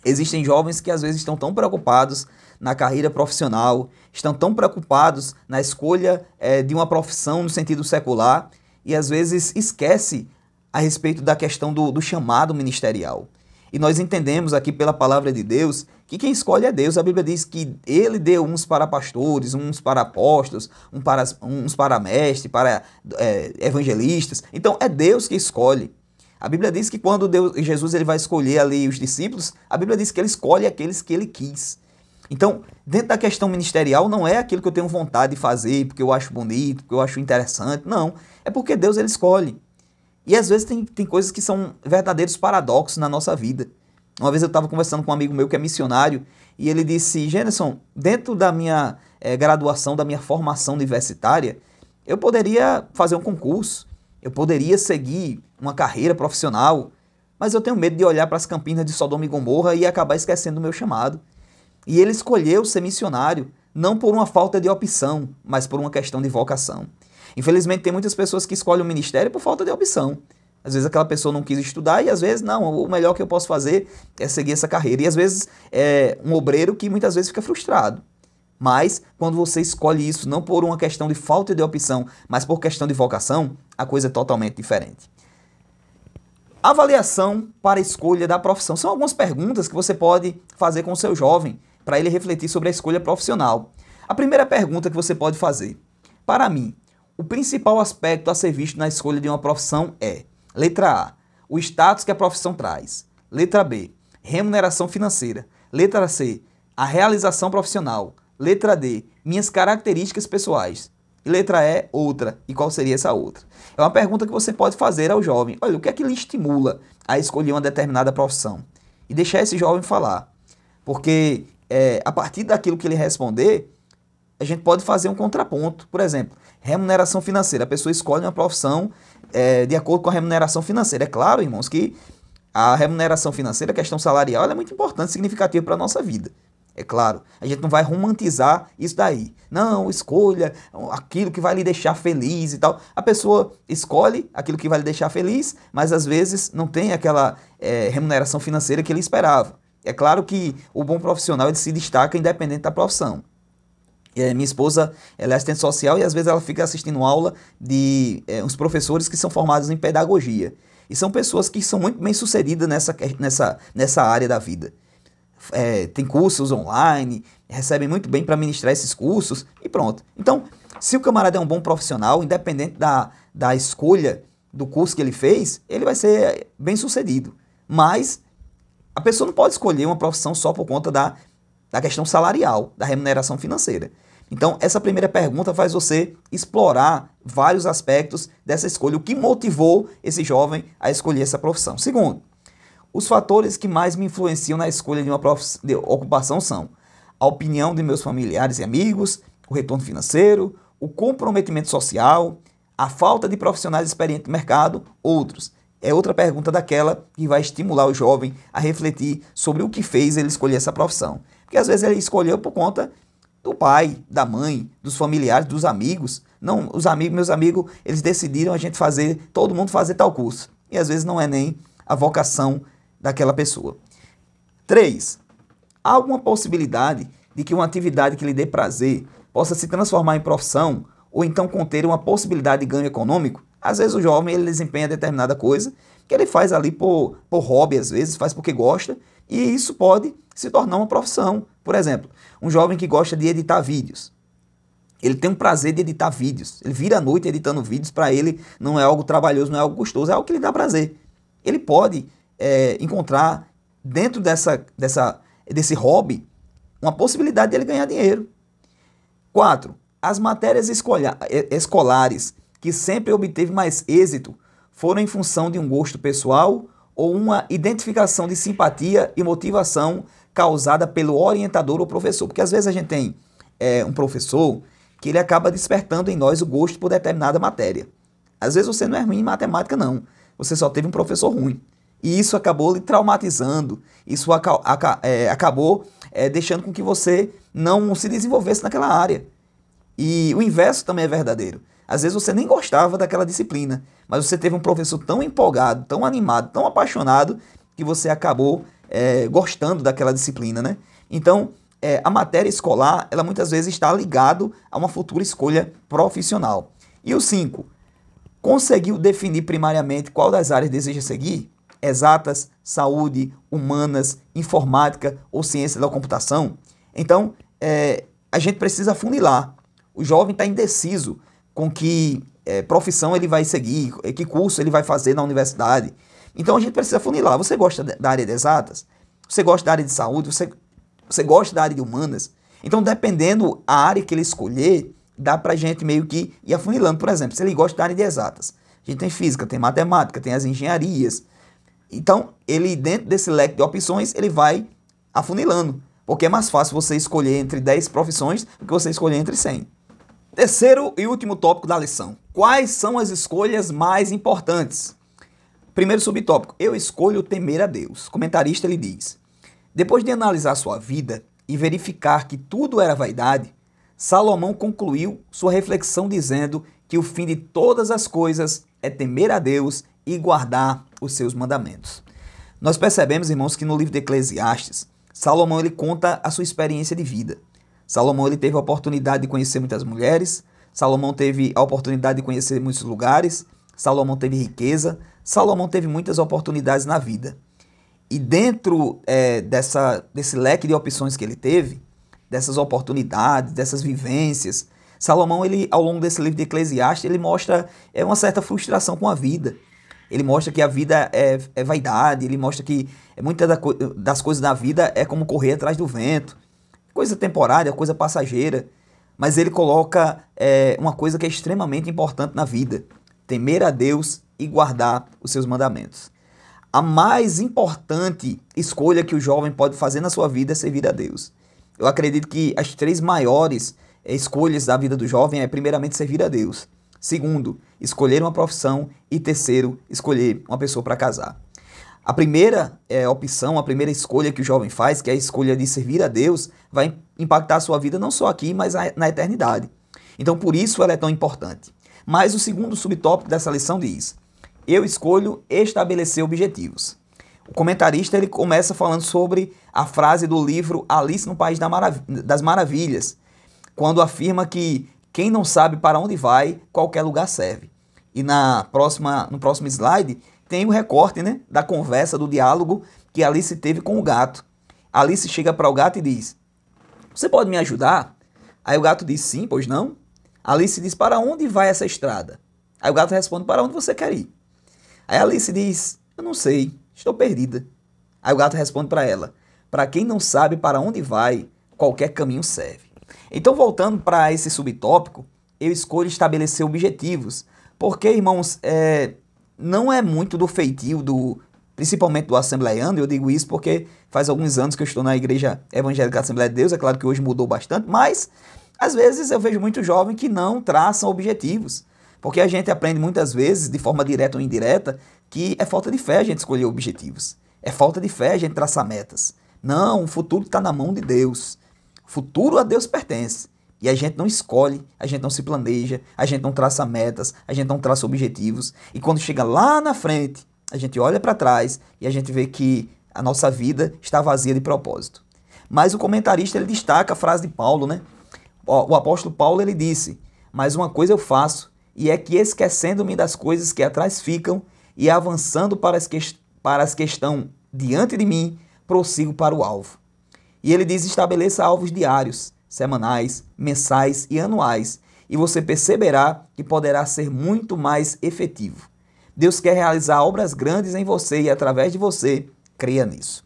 Existem jovens que às vezes estão tão preocupados na carreira profissional, estão tão preocupados na escolha de uma profissão no sentido secular e às vezes esquece a respeito da questão do chamado ministerial. E nós entendemos aqui pela palavra de Deus que quem escolhe é Deus. A Bíblia diz que ele deu uns para pastores, uns para apóstolos, uns para mestres, para evangelistas. Então é Deus que escolhe. A Bíblia diz que quando Jesus ele vai escolher ali os discípulos, a Bíblia diz que ele escolhe aqueles que ele quis. Então, dentro da questão ministerial, não é aquilo que eu tenho vontade de fazer, porque eu acho bonito, porque eu acho interessante. Não, é porque Deus ele escolhe. E às vezes tem coisas que são verdadeiros paradoxos na nossa vida. Uma vez eu estava conversando com um amigo meu que é missionário, e ele disse, Jenison, dentro da minha graduação, da minha formação universitária, eu poderia fazer um concurso, eu poderia seguir uma carreira profissional, mas eu tenho medo de olhar para as campinas de Sodoma e Gomorra e acabar esquecendo o meu chamado. E ele escolheu ser missionário, não por uma falta de opção, mas por uma questão de vocação. Infelizmente, tem muitas pessoas que escolhem o ministério por falta de opção. Às vezes aquela pessoa não quis estudar e às vezes, não, o melhor que eu posso fazer é seguir essa carreira. E às vezes é um obreiro que muitas vezes fica frustrado. Mas quando você escolhe isso não por uma questão de falta de opção, mas por questão de vocação, a coisa é totalmente diferente. Avaliação para a escolha da profissão. São algumas perguntas que você pode fazer com o seu jovem para ele refletir sobre a escolha profissional. A primeira pergunta que você pode fazer. Para mim, o principal aspecto a ser visto na escolha de uma profissão é: letra A, o status que a profissão traz. Letra B, remuneração financeira. Letra C, a realização profissional. Letra D, minhas características pessoais. E letra E, outra. E qual seria essa outra? É uma pergunta que você pode fazer ao jovem. Olha, o que é que lhe estimula a escolher uma determinada profissão? E deixar esse jovem falar. Porque a partir daquilo que ele responder, a gente pode fazer um contraponto. Por exemplo, remuneração financeira. A pessoa escolhe uma profissão de acordo com a remuneração financeira. É claro, irmãos, que a remuneração financeira, a questão salarial, ela é muito importante, significativa para a nossa vida. É claro, a gente não vai romantizar isso daí. Não, escolha aquilo que vai lhe deixar feliz e tal. A pessoa escolhe aquilo que vai lhe deixar feliz, mas às vezes não tem aquela remuneração financeira que ele esperava. É claro que o bom profissional ele se destaca independente da profissão. Minha esposa ela é assistente social e às vezes ela fica assistindo aula de uns professores que são formados em pedagogia. E são pessoas que são muito bem sucedidas nessa área da vida. Tem cursos online, recebem muito bem para ministrar esses cursos e pronto. Então, se o camarada é um bom profissional, independente da escolha do curso que ele fez, ele vai ser bem sucedido. Mas a pessoa não pode escolher uma profissão só por conta da questão salarial, da remuneração financeira. Então, essa primeira pergunta faz você explorar vários aspectos dessa escolha, o que motivou esse jovem a escolher essa profissão. Segundo, os fatores que mais me influenciam na escolha de uma ocupação são a opinião de meus familiares e amigos, o retorno financeiro, o comprometimento social, a falta de profissionais experientes no mercado, outros. É outra pergunta daquela que vai estimular o jovem a refletir sobre o que fez ele escolher essa profissão. Porque às vezes ele escolheu por conta do pai, da mãe, dos familiares, dos amigos. Não, os amigos, meus amigos, eles decidiram a gente fazer, todo mundo fazer tal curso. E às vezes não é nem a vocação daquela pessoa. 3. Há alguma possibilidade de que uma atividade que lhe dê prazer possa se transformar em profissão ou então conter uma possibilidade de ganho econômico? Às vezes o jovem ele desempenha determinada coisa que ele faz ali por hobby, às vezes, faz porque gosta, e isso pode se tornar uma profissão. Por exemplo, um jovem que gosta de editar vídeos. Ele tem um prazer de editar vídeos. Ele vira a noite editando vídeos, para ele não é algo trabalhoso, não é algo custoso, é algo que lhe dá prazer. Ele pode encontrar dentro desse hobby uma possibilidade de ele ganhar dinheiro. 4. As matérias escolares que sempre obteve mais êxito foram em função de um gosto pessoal ou uma identificação de simpatia e motivação causada pelo orientador ou professor. Porque às vezes a gente tem um professor que ele acaba despertando em nós o gosto por determinada matéria. Às vezes você não é ruim em matemática, não. Você só teve um professor ruim. E isso acabou lhe traumatizando. Isso acabou deixando com que você não se desenvolvesse naquela área. E o inverso também é verdadeiro. Às vezes você nem gostava daquela disciplina, mas você teve um professor tão empolgado, tão animado, tão apaixonado, que você acabou gostando daquela disciplina, né? Então, a matéria escolar, ela muitas vezes está ligado a uma futura escolha profissional. E o 5, conseguiu definir primariamente qual das áreas deseja seguir? Exatas, saúde, humanas, informática ou ciência da computação? Então, a gente precisa afunilar. O jovem está indeciso com que profissão ele vai seguir, que curso ele vai fazer na universidade. Então a gente precisa funilar. Você gosta da área de exatas? Você gosta da área de saúde? Você gosta da área de humanas? Então, dependendo a área que ele escolher, dá pra gente meio que ir afunilando. Por exemplo, se ele gosta da área de exatas, a gente tem física, tem matemática, tem as engenharias. Então, ele dentro desse leque de opções, ele vai afunilando. Porque é mais fácil você escolher entre 10 profissões do que você escolher entre 100. Terceiro e último tópico da lição. Quais são as escolhas mais importantes? Primeiro subtópico. Eu escolho temer a Deus. O comentarista ele diz: depois de analisar sua vida e verificar que tudo era vaidade, Salomão concluiu sua reflexão dizendo que o fim de todas as coisas é temer a Deus e guardar os seus mandamentos. Nós percebemos, irmãos, que no livro de Eclesiastes, Salomão ele conta a sua experiência de vida. Salomão ele teve a oportunidade de conhecer muitas mulheres, Salomão teve a oportunidade de conhecer muitos lugares, Salomão teve riqueza, Salomão teve muitas oportunidades na vida. E dentro desse leque de opções que ele teve, dessas oportunidades, dessas vivências, Salomão, ele, ao longo desse livro de Eclesiastes, ele mostra uma certa frustração com a vida. Ele mostra que a vida é vaidade, ele mostra que muitas das coisas da vida é como correr atrás do vento. Coisa temporária, coisa passageira. Mas ele coloca uma coisa que é extremamente importante na vida: temer a Deus e guardar os seus mandamentos. A mais importante escolha que o jovem pode fazer na sua vida é servir a Deus. Eu acredito que as 3 maiores escolhas da vida do jovem é, primeiramente, servir a Deus. Segundo, escolher uma profissão. E terceiro, escolher uma pessoa para casar. A primeira opção, a primeira escolha que o jovem faz, que é a escolha de servir a Deus, vai impactar a sua vida não só aqui, mas na eternidade. Então, por isso ela é tão importante. Mas o segundo subtópico dessa lição diz: eu escolho estabelecer objetivos. O comentarista ele começa falando sobre a frase do livro Alice no País das Maravilhas, quando afirma que quem não sabe para onde vai, qualquer lugar serve. E no próximo slide tem o recorte, né, da conversa, do diálogo que Alice teve com o gato. Alice chega para o gato e diz: você pode me ajudar? Aí o gato diz: sim, pois não. Alice diz: para onde vai essa estrada? Aí o gato responde: para onde você quer ir? Aí Alice diz: eu não sei, estou perdida. Aí o gato responde para ela: para quem não sabe para onde vai, qualquer caminho serve. Então, voltando para esse subtópico, eu escolho estabelecer objetivos. Porque, irmãos, não é muito do feitio, principalmente do assembleiano. Eu digo isso porque faz alguns anos que eu estou na Igreja Evangélica Assembleia de Deus. É claro que hoje mudou bastante, mas às vezes eu vejo muito jovem que não traçam objetivos. Porque a gente aprende muitas vezes, de forma direta ou indireta, que é falta de fé a gente escolher objetivos. É falta de fé a gente traçar metas. Não, o futuro está na mão de Deus. O futuro a Deus pertence. E a gente não escolhe, a gente não se planeja, a gente não traça metas, a gente não traça objetivos. E quando chega lá na frente, a gente olha para trás e a gente vê que a nossa vida está vazia de propósito. Mas o comentarista ele destaca a frase de Paulo, né? O apóstolo Paulo ele disse: mas uma coisa eu faço, e é que esquecendo-me das coisas que atrás ficam e avançando para as que estão diante de mim, prossigo para o alvo. E ele diz: estabeleça alvos diários, semanais, mensais e anuais, e você perceberá que poderá ser muito mais efetivo. Deus quer realizar obras grandes em você e através de você, creia nisso.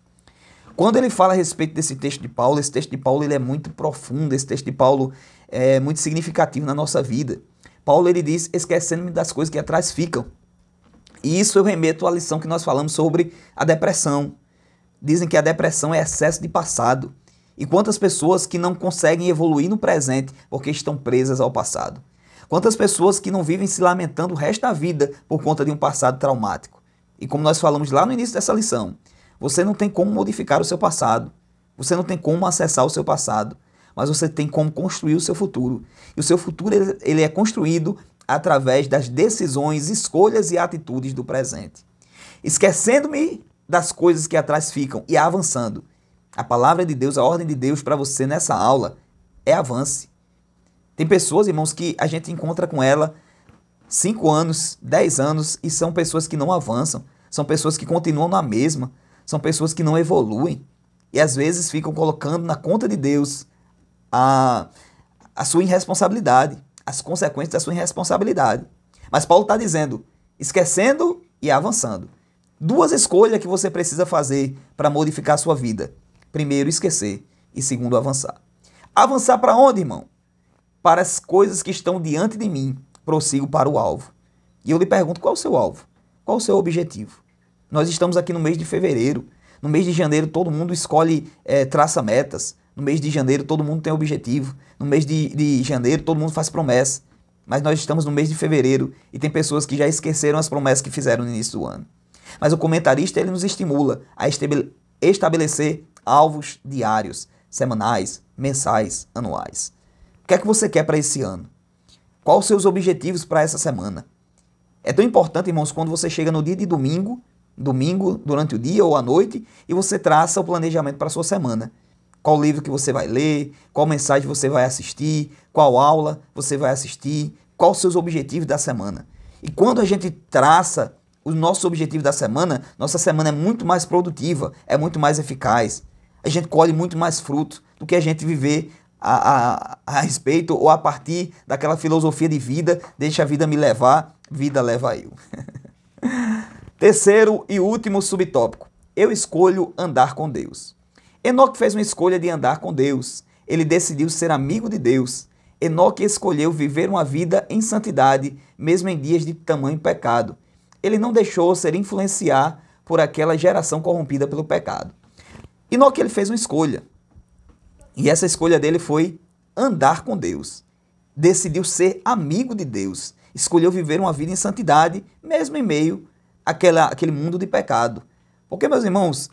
Quando ele fala a respeito desse texto de Paulo, esse texto de Paulo ele é muito profundo, esse texto de Paulo é muito significativo na nossa vida. Paulo ele diz: esquecendo-me das coisas que atrás ficam. E isso eu remeto à lição que nós falamos sobre a depressão. Dizem que a depressão é excesso de passado. E quantas pessoas que não conseguem evoluir no presente porque estão presas ao passado? Quantas pessoas que não vivem se lamentando o resto da vida por conta de um passado traumático? E como nós falamos lá no início dessa lição, você não tem como modificar o seu passado. Você não tem como acessar o seu passado. Mas você tem como construir o seu futuro. E o seu futuro ele é construído através das decisões, escolhas e atitudes do presente. Esquecendo-me das coisas que atrás ficam e avançando. A palavra de Deus, a ordem de Deus para você nessa aula é avance. Tem pessoas, irmãos, que a gente encontra com ela 5 anos, 10 anos e são pessoas que não avançam. São pessoas que continuam na mesma. São pessoas que não evoluem. E às vezes ficam colocando na conta de Deus a sua irresponsabilidade, as consequências da sua irresponsabilidade. Mas Paulo está dizendo, esquecendo e avançando. 2 escolhas que você precisa fazer para modificar a sua vida. Primeiro, esquecer. E segundo, avançar. Avançar para onde, irmão? Para as coisas que estão diante de mim. Prossigo para o alvo. E eu lhe pergunto, qual é o seu alvo? Qual é o seu objetivo? Nós estamos aqui no mês de fevereiro. No mês de janeiro, todo mundo escolhe, traça metas. No mês de janeiro, todo mundo tem objetivo. No mês de janeiro, todo mundo faz promessa. Mas nós estamos no mês de fevereiro e tem pessoas que já esqueceram as promessas que fizeram no início do ano. Mas o comentarista ele nos estimula a estabelecer alvos diários, semanais, mensais, anuais. O que é que você quer para esse ano? Quais os seus objetivos para essa semana? É tão importante, irmãos, quando você chega no dia de domingo, durante o dia ou à noite, e você traça o planejamento para a sua semana. Qual livro que você vai ler, qual mensagem você vai assistir, qual aula você vai assistir, quais os seus objetivos da semana. E quando a gente traça os nossos objetivos da semana, nossa semana é muito mais produtiva, é muito mais eficaz. A gente colhe muito mais fruto do que a gente viver a respeito ou a partir daquela filosofia de vida, deixa a vida me levar, vida leva eu. Terceiro e último subtópico, eu escolho andar com Deus. Enoque fez uma escolha de andar com Deus, ele decidiu ser amigo de Deus. Enoque escolheu viver uma vida em santidade, mesmo em dias de tamanho pecado. Ele não deixou ser influenciar por aquela geração corrompida pelo pecado. Enoque ele fez uma escolha. E essa escolha dele foi andar com Deus. Decidiu ser amigo de Deus. Escolheu viver uma vida em santidade, mesmo em meio àquele mundo de pecado. Porque, meus irmãos,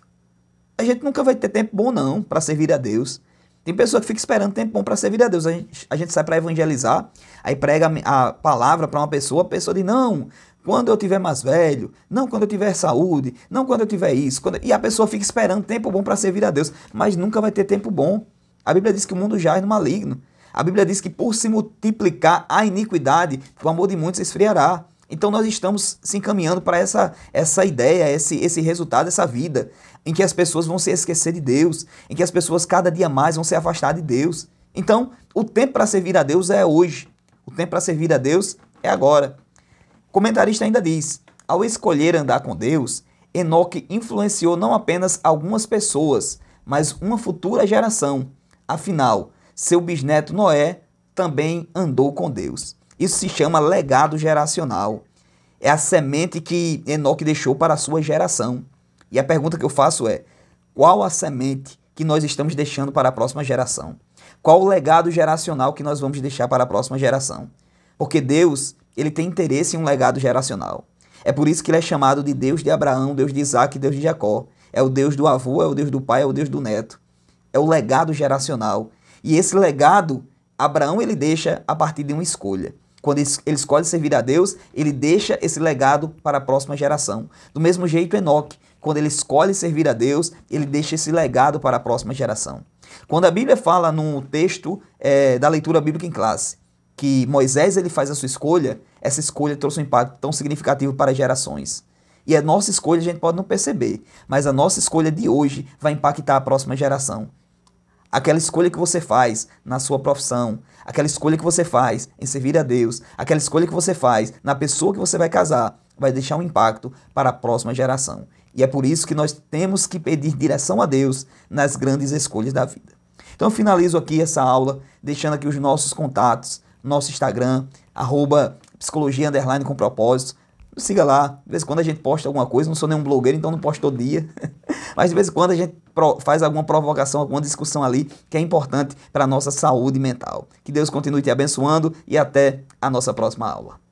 a gente nunca vai ter tempo bom não para servir a Deus. Tem pessoa que fica esperando tempo bom para servir a Deus. A gente sai para evangelizar, aí prega a palavra para uma pessoa, a pessoa diz, não, quando eu tiver mais velho, não quando eu tiver saúde, não quando eu tiver isso. E a pessoa fica esperando tempo bom para servir a Deus, mas nunca vai ter tempo bom. A Bíblia diz que o mundo jaz no maligno. A Bíblia diz que por se multiplicar a iniquidade, o amor de muitos se esfriará. Então nós estamos se encaminhando para essa ideia, esse resultado, essa vida, em que as pessoas vão se esquecer de Deus, em que as pessoas cada dia mais vão se afastar de Deus. Então, o tempo para servir a Deus é hoje. O tempo para servir a Deus é agora. O comentarista ainda diz, ao escolher andar com Deus, Enoque influenciou não apenas algumas pessoas, mas uma futura geração. Afinal, seu bisneto Noé também andou com Deus. Isso se chama legado geracional. É a semente que Enoque deixou para a sua geração. E a pergunta que eu faço é, qual a semente que nós estamos deixando para a próxima geração? Qual o legado geracional que nós vamos deixar para a próxima geração? Porque Deus, ele tem interesse em um legado geracional. É por isso que ele é chamado de Deus de Abraão, Deus de Isaac e Deus de Jacó. É o Deus do avô, é o Deus do pai, é o Deus do neto. É o legado geracional. E esse legado, Abraão ele deixa a partir de uma escolha. Quando ele escolhe servir a Deus, ele deixa esse legado para a próxima geração. Do mesmo jeito, Enoque, quando ele escolhe servir a Deus, ele deixa esse legado para a próxima geração. Quando a Bíblia fala no texto da leitura bíblica em classe, que Moisés ele faz a sua escolha, essa escolha trouxe um impacto tão significativo para as gerações. E a nossa escolha a gente pode não perceber, mas a nossa escolha de hoje vai impactar a próxima geração. Aquela escolha que você faz na sua profissão, aquela escolha que você faz em servir a Deus, aquela escolha que você faz na pessoa que você vai casar, vai deixar um impacto para a próxima geração. E é por isso que nós temos que pedir direção a Deus nas grandes escolhas da vida. Então eu finalizo aqui essa aula, deixando aqui os nossos contatos, nosso Instagram, @psicologia_com propósito. Siga lá, de vez em quando a gente posta alguma coisa, não sou nenhum blogueiro, então não posto todo dia. Mas de vez em quando a gente faz alguma provocação, alguma discussão ali que é importante para a nossa saúde mental. Que Deus continue te abençoando e até a nossa próxima aula.